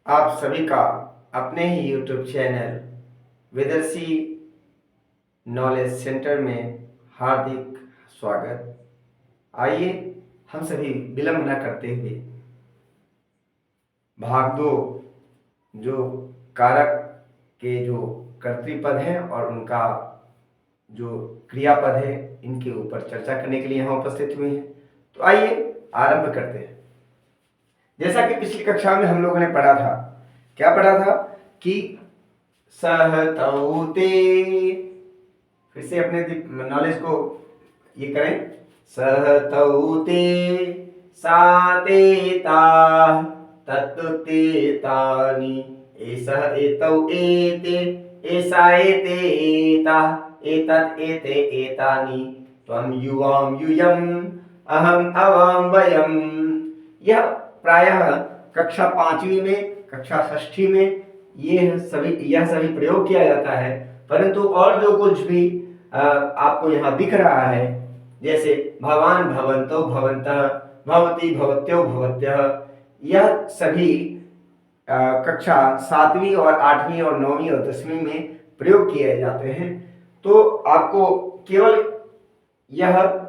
आप सभी का अपने ही यूट्यूब चैनल विदर्शी नॉलेज सेंटर में हार्दिक स्वागत। आइए हम सभी विलंब न करते हुए भाग दो जो कारक के जो कर्तृपद हैं और उनका जो क्रियापद है इनके ऊपर चर्चा करने के लिए यहाँ उपस्थित हुए हैं। तो आइए आरंभ करते हैं। जैसा कि पिछली कक्षा में हम लोगों ने पढ़ा था, क्या पढ़ा था कि सहतौ ते, फिर से अपने नॉलेज को ये करें, सहतौ ते साते ता तत् ते तानि एषः एतौ एते एषा एते एता एतत् एते एतानि त्वं युवां यूयम् अहम् अवां वयम्। यह प्रायः कक्षा 5वीं में, कक्षा 6ठी में यह सभी प्रयोग किया जाता है। परंतु और जो कुछ भी आपको यहाँ दिख रहा है, जैसे भवान भवन्तो भवन्तः भवती भवत्यो भवत्यः, यह सभी कक्षा 7वीं और 8वीं और 9वीं और 10वीं में प्रयोग किए जाते हैं। तो आपको केवल यह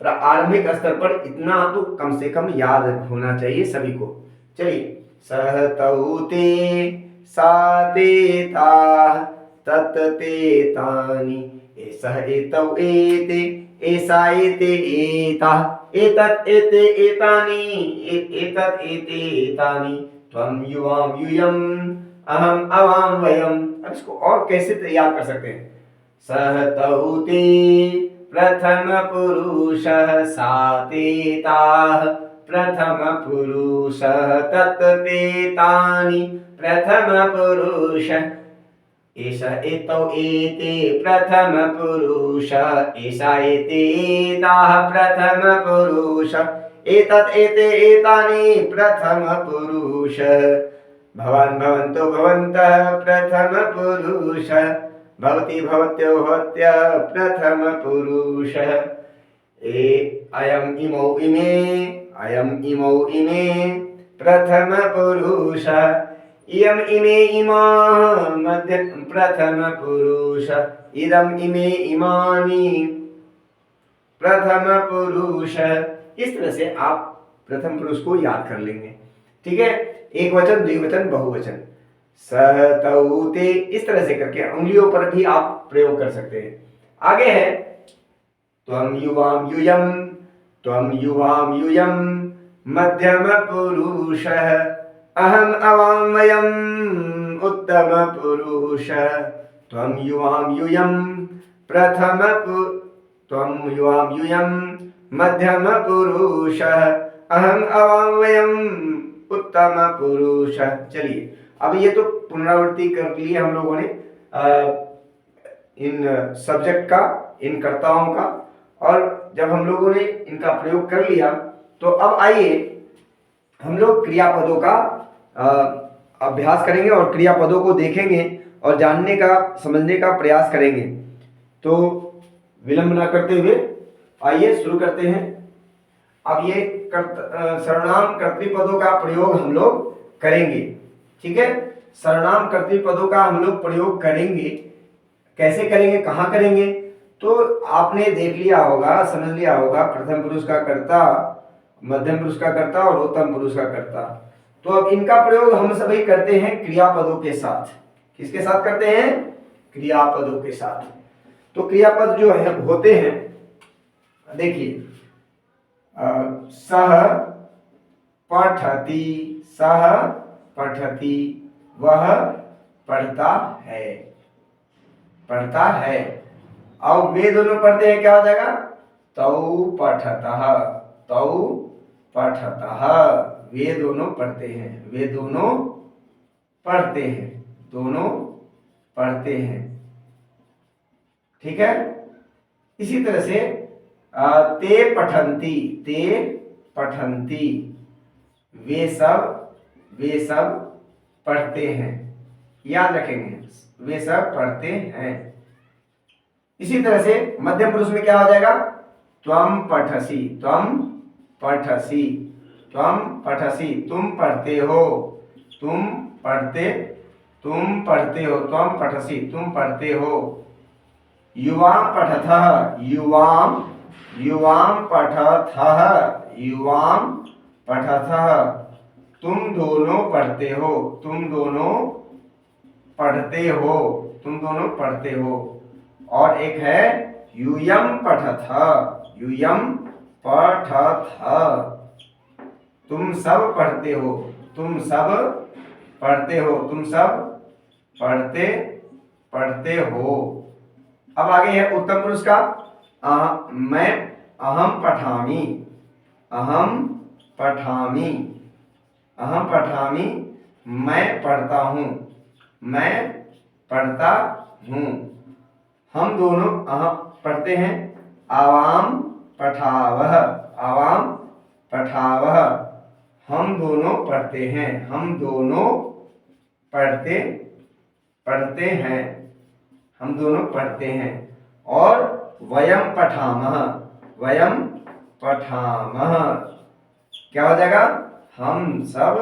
आरंभिक स्तर पर इतना तो कम से कम याद होना चाहिए सभी को। चलिए, सहतौ ते साते ताः तत् ते तानि एषः एतौ एते एषा एते एताः एतत् एते एतानि एतत् एते एतानि त्वं युवां यूयम् अहम् अवां वयम्। अब इसको और कैसे याद कर सकते हैं? सहतौ ते प्रथम पुरुषः साते ताः प्रथम पुरुषः तत् ते तानि प्रथम पुरुषः एषः एतौ एते प्रथम पुरुषः एषा एते एताः प्रथम पुरुषः एतत् एते एतानि प्रथम पुरुषः भवान् भवन्तो भवन्तः प्रथम पुरुषः भवती भवत्यो भवत्यः प्रथम पुरुषः अयम् इमौ इमे अयम् इमौ इमे प्रथम पुरुषः इयम् इमे इमाः मध्य प्रथम पुरुषः इदम् इमे इमानि प्रथम पुरुषः। इस तरह से आप प्रथम पुरुष को याद कर लेंगे। ठीक है, एक वचन, द्विवचन, बहुवचन, सहतौ ते, इस तरह से करके उंगलियों पर भी आप प्रयोग कर सकते हैं। आगे है त्वं युवां यूयम्, त्वं युवां यूयम् मध्यम पुरुषः अहम् अवां वयम् उत्तम पुरुषः त्वं युवां यूयम् त्वं युवां यूयम् मध्यम पुरुषः अहम् अवां वयम् उत्तम पुरुषः। चलिए, अब ये तो पुनरावृत्ति कर लिए हम लोगों ने इन सब्जेक्ट का, इन कर्ताओं का, और जब हम लोगों ने इनका प्रयोग कर लिया तो अब आइए हम लोग क्रियापदों का अभ्यास करेंगे और क्रियापदों को देखेंगे और जानने का, समझने का प्रयास करेंगे। तो विलंब न करते हुए आइए शुरू करते हैं। अब ये सर्वनाम कर्तृपदों का प्रयोग हम लोग करेंगे। ठीक है, सर्वनाम कर्तृपदों का हम लोग प्रयोग करेंगे। कैसे करेंगे, कहाँ करेंगे? तो आपने देख लिया होगा, समझ लिया होगा, प्रथम पुरुष का कर्ता, मध्यम पुरुष का कर्ता और उत्तम पुरुष का कर्ता। तो अब इनका प्रयोग हम सभी करते हैं क्रियापदों के साथ। किसके साथ करते हैं? क्रियापदों के साथ। तो क्रियापद जो है होते हैं, देखिए, सह पठति, सह पठति, वह पढ़ता है, पढ़ता है। और वे दोनों पढ़ते हैं, क्या हो जाएगा? तौ पठतः, तौ पठतः, वे दोनों पढ़ते हैं, वे दोनों पढ़ते हैं, दोनों पढ़ते हैं। ठीक है, इसी तरह से ते पठन्ति, ते पठन्ति, वे सब पढ़ते हैं। याद रखेंगे, वे सब पढ़ते हैं। इसी तरह से मध्यम पुरुष में क्या हो जाएगा? त्वं पठसि, त्वं पठसि, त्वं पठसि, तुम पढ़ते हो, तुम पढ़ते हो, त्वं पठसि तुम पढ़ते हो। युवां पठतः, युवां पठतः, तुम दोनों पढ़ते हो, तुम दोनों पढ़ते हो। और एक है यूयं पठतः, तुम सब पढ़ते हो, तुम सब पढ़ते हो। अब आगे है उत्तम पुरुष का। मैं अहम पठामि, मैं पढ़ता हूँ, हम दोनों पढ़ते हैं। आवाम पठावः, हम दोनों पढ़ते हैं, हम दोनों पढ़ते हैं। और वयम पठामः, क्या हो जाएगा? हम सब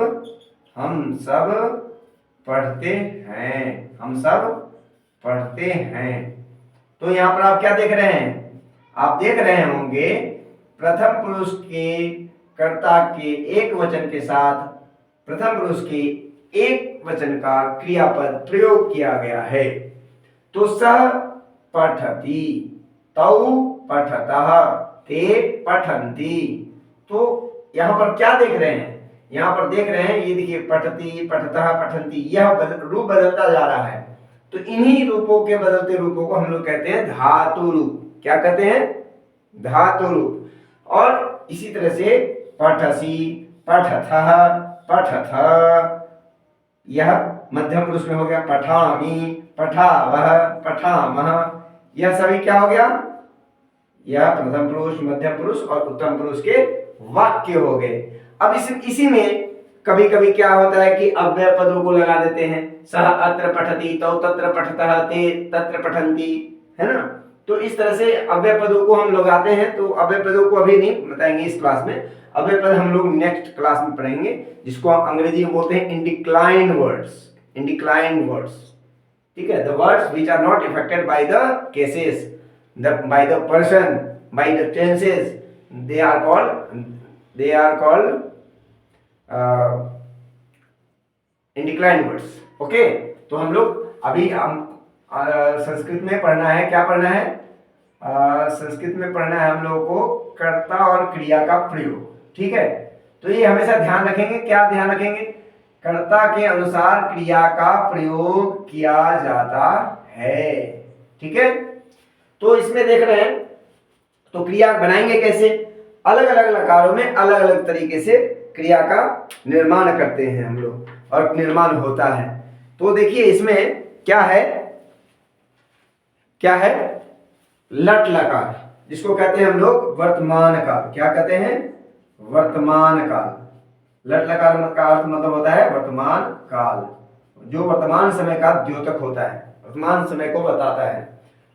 पढ़ते हैं, तो यहाँ पर आप क्या देख रहे हैं? आप देख रहे होंगे प्रथम पुरुष के कर्ता के एक वचन के साथ प्रथम पुरुष के एक वचन का क्रियापद प्रयोग किया गया है। तो सः पठति, तौ पठतः, ते पठन्ति। तो यहाँ पर क्या देख रहे हैं? यहाँ पर देख रहे हैं, ये देखिए, पठति, पठतः, पठन्ति, यह रूप बदलता जा रहा है। तो इन्हीं रूपों के बदलते रूपों को हम लोग कहते हैं धातु रूप। क्या कहते हैं? धातु रूप। और इसी तरह से पठसि, पठथः, पठथ, यह मध्यम पुरुष में हो गया। पठामि, पठावः, पठामः, यह सभी क्या हो गया? यह प्रथम पुरुष, मध्यम पुरुष और उत्तम पुरुष के वाक्य हो गए। अब इसी में कभी कभी क्या होता है कि अव्यय पदों को लगा देते हैं। सः अत्र पठति, तौ तत्र पठतः, ते तत्र पठन्ति, है ना। तो इस तरह से अव्यय पदों को हम लगाते हैं। तो अव्यय पदों को अभी नहीं बताएंगे इस क्लास में, अव्यय पद हम लोग नेक्स्ट क्लास में पढ़ेंगे, जिसको हम अंग्रेजी में बोलते हैं इंडिक्लाइंड वर्ड्स। ठीक है, the words which are not affected by the cases, by the person, by the tenses, they are called indeclined words. Okay, तो हम लोग अभी संस्कृत में पढ़ना है। क्या पढ़ना है? संस्कृत में पढ़ना है हम लोगों को कर्ता और क्रिया का प्रयोग। ठीक है, तो ये हमेशा ध्यान रखेंगे। क्या ध्यान रखेंगे? कर्ता के अनुसार क्रिया का प्रयोग किया जाता है। ठीक है, तो इसमें देख रहे हैं, तो क्रिया बनाएंगे कैसे? अलग अलग लकारों में अलग अलग तरीके से क्रिया का निर्माण करते हैं हम लोग, और निर्माण होता है। तो देखिए इसमें क्या है? लट लकार, जिसको कहते हैं हम लोग वर्तमान काल। क्या कहते हैं? वर्तमान काल। लट लकार का अर्थ मतलब होता है वर्तमान काल, जो वर्तमान समय का द्योतक होता है, वर्तमान समय को बताता है।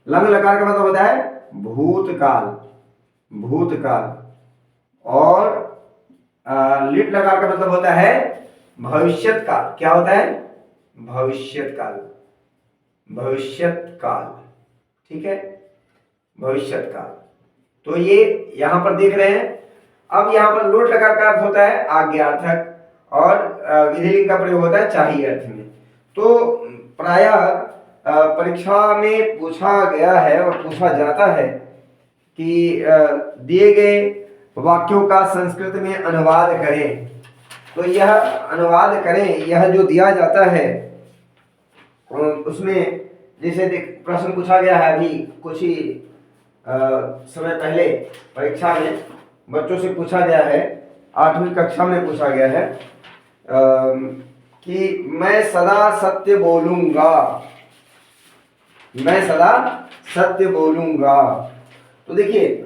लंग लकार का मतलब होता है भूतकाल। और लिट लकार का मतलब होता है भविष्यत काल। क्या होता है? भविष्यत काल। ठीक है, भविष्यत काल। तो ये यहां पर देख रहे हैं। अब यहां पर लोट लकार का अर्थ होता है आज्ञार्थक, और विधिलिंग का प्रयोग होता है चाही अर्थ में। तो प्रायः परीक्षा में पूछा गया है और पूछा जाता है कि दिए गए वाक्यों का संस्कृत में अनुवाद करें। तो यह अनुवाद करें, यह जो दिया जाता है उसमें जैसे प्रश्न पूछा गया है अभी कुछ ही समय पहले परीक्षा में बच्चों से पूछा गया है, 8वीं कक्षा में पूछा गया है कि मैं सदा सत्य बोलूंगा। तो देखिए,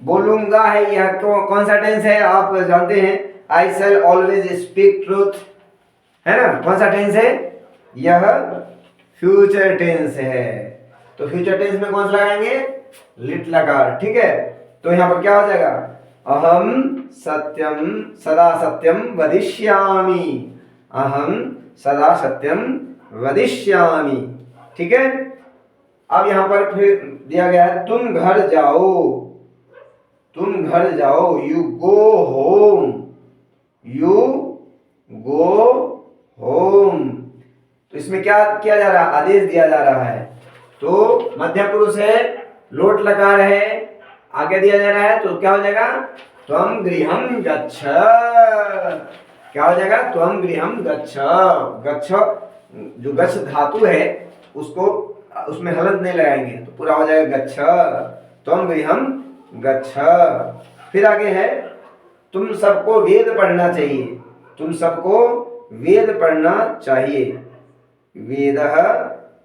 बोलूंगा है, यह कौन सा टेंस है? आप जानते हैं, आई शैल ऑलवेज स्पीक ट्रूथ, है ना। कौन सा टेंस है? यह फ्यूचर टेंस है। तो फ्यूचर टेंस में कौन सा लगाएंगे? लिट लकार। ठीक है, तो यहाँ पर क्या हो जाएगा? अहम सदा सत्यम वदिष्यामि, अहम सदा सत्यम वदिष्यामि। ठीक है। अब यहाँ पर फिर दिया गया है तुम घर जाओ, तुम घर जाओ, you go home, you go home. तो इसमें क्या किया जा रहा है, आदेश दिया जा रहा है। तो मध्य पुरुष है, लोट लकार है, आगे दिया जा रहा है, तो क्या हो जाएगा, त्वं गृहं गच्छ। क्या हो जाएगा, त्वं गृहं गच्छ। गच्छ, जो गच्छ धातु है उसको उसमें हलंत नहीं लगाएंगे तो पूरा हो जाएगा गच्छ, त्वं गृहं गच्छ। फिर आगे है तुम सबको वेद पढ़ना चाहिए, तुम सबको वेद पढ़ना चाहिए। वेदः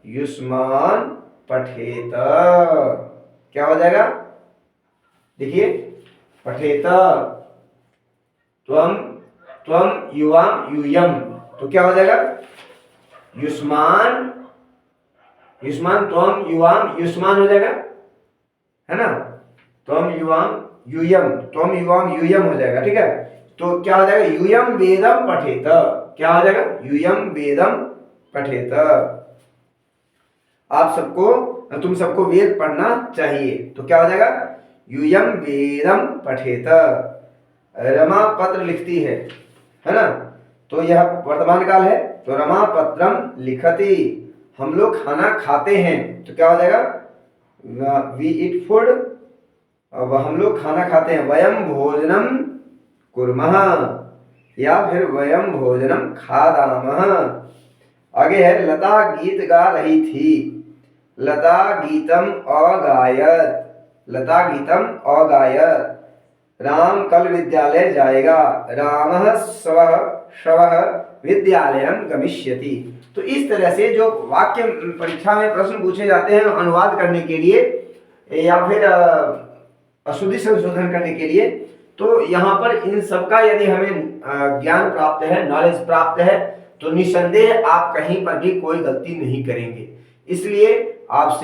युष्मान् पठेत। क्या हो जाएगा, देखिए, पठेत, त्वं त्वं युवाम यूयम, तो क्या हो जाएगा, युष्मान, युष्मान त्वं युवाम युष्मान हो जाएगा, है ना, त्वं युवाम यूयम, त्वं युवाम यूयम हो जाएगा। ठीक है। तो क्या हो जाएगा, यूयम वेदम पठेत। क्या हो जाएगा, यूयम वेदम पठेत। आप सबको, तुम सबको वेद पढ़ना चाहिए, तो क्या हो जाएगा, यूयम वेदम पठेत। रमा पत्र लिखती है ना, तो यह वर्तमान काल है, तो रमा पत्रम लिखति, हम लोग खाना खाते हैं, तो क्या हो जाएगा, वी ईट फूड, अब हम लोग खाना खाते हैं। वयम भोजनम कुर्मः, या फिर वयम भोजनम खादामः। आगे है लता गीत गा रही थी, लता गीतम अगायत, लता गीतम अगायत। राम कल विद्यालय जाएगा, रामः श्वः श्वः विद्यालयं गमिष्यति। तो इस तरह से जो वाक्य परीक्षा में प्रश्न पूछे जाते हैं अनुवाद करने के लिए या फिर अशुद्धि संशोधन करने के लिए, तो यहाँ पर इन सबका यदि हमें ज्ञान प्राप्त है, नॉलेज प्राप्त है, तो निसंदेह आप कहीं पर भी कोई गलती नहीं करेंगे। इसलिए आप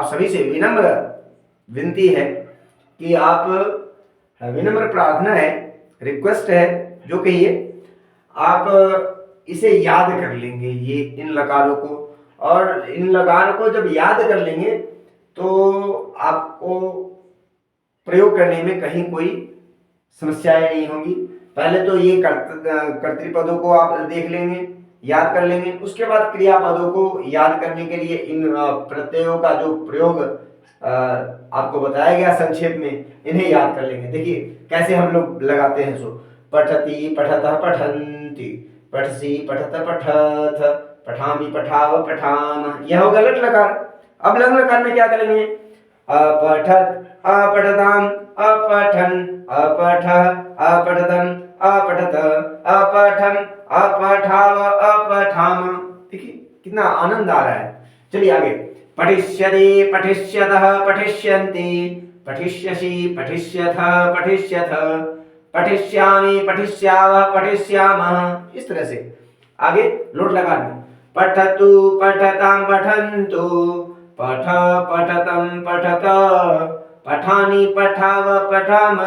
सभी से विनम्र विनती है कि आप, विनम्र प्रार्थना है, रिक्वेस्ट है, जो कहिए, आप इसे याद कर लेंगे, ये इन लकारों को, और इन लकारों को जब याद कर लेंगे तो आपको प्रयोग करने में कहीं कोई समस्याएं नहीं होंगी। पहले तो ये कर्तृपदों को आप देख लेंगे, याद कर लेंगे, उसके बाद क्रियापदों को याद करने के लिए इन प्रत्ययों का जो प्रयोग आपको बताया गया संक्षेप में, इन्हें याद कर लेंगे। देखिए कैसे हम लोग लगाते हैं, सो पठति पठतः पठन्ति, पठसि पठत पठथ, पठामि पठाव पठाम, यह होगा लट लकार। अब लंग लकार में क्या करेंगे, अपठत अपठताम, अपठन अपठ, अपठतम अपठत, अपठम अपठाव अपठाम। देखिए कितना आनंद आ रहा है। चलिए आगे, पठिष्यति पठिष्यतः पठिष्यन्ति, पठिष्यसि पठिष्यथः पठिष्यथ, पठिष्यामि पठिष्यावः पठिष्यामः। इस तरह से आगे लोट लगा दें, पठतु पठताम पठन्तु, पठ पठतम पठत, पठानि पठाव पठाम।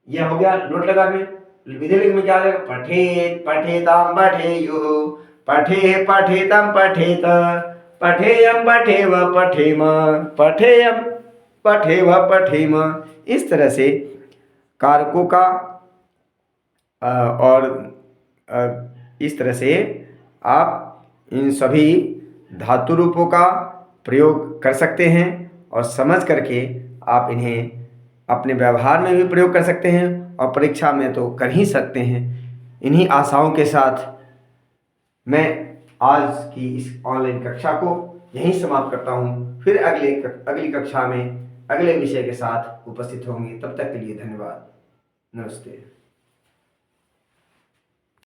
यह हो गया लोट लगा में। विधिलिंग में क्या आ जाएगा, पठेत पठेताम पठेयुः, पठे पठेतम पठेत, पठेयम पठेव पठेम, पठेयम पठेव पठेम। इस तरह से कारकों का और इस तरह से आप इन सभी धातु रूपों का प्रयोग कर सकते हैं और समझ करके आप इन्हें अपने व्यवहार में भी प्रयोग कर सकते हैं और परीक्षा में तो कर ही सकते हैं। इन्हीं आशाओं के साथ मैं आज की इस ऑनलाइन कक्षा को यहीं समाप्त करता हूँ। फिर अगली कक्षा में अगले विषय के साथ उपस्थित होंगे। तब तक के लिए धन्यवाद। नमस्ते।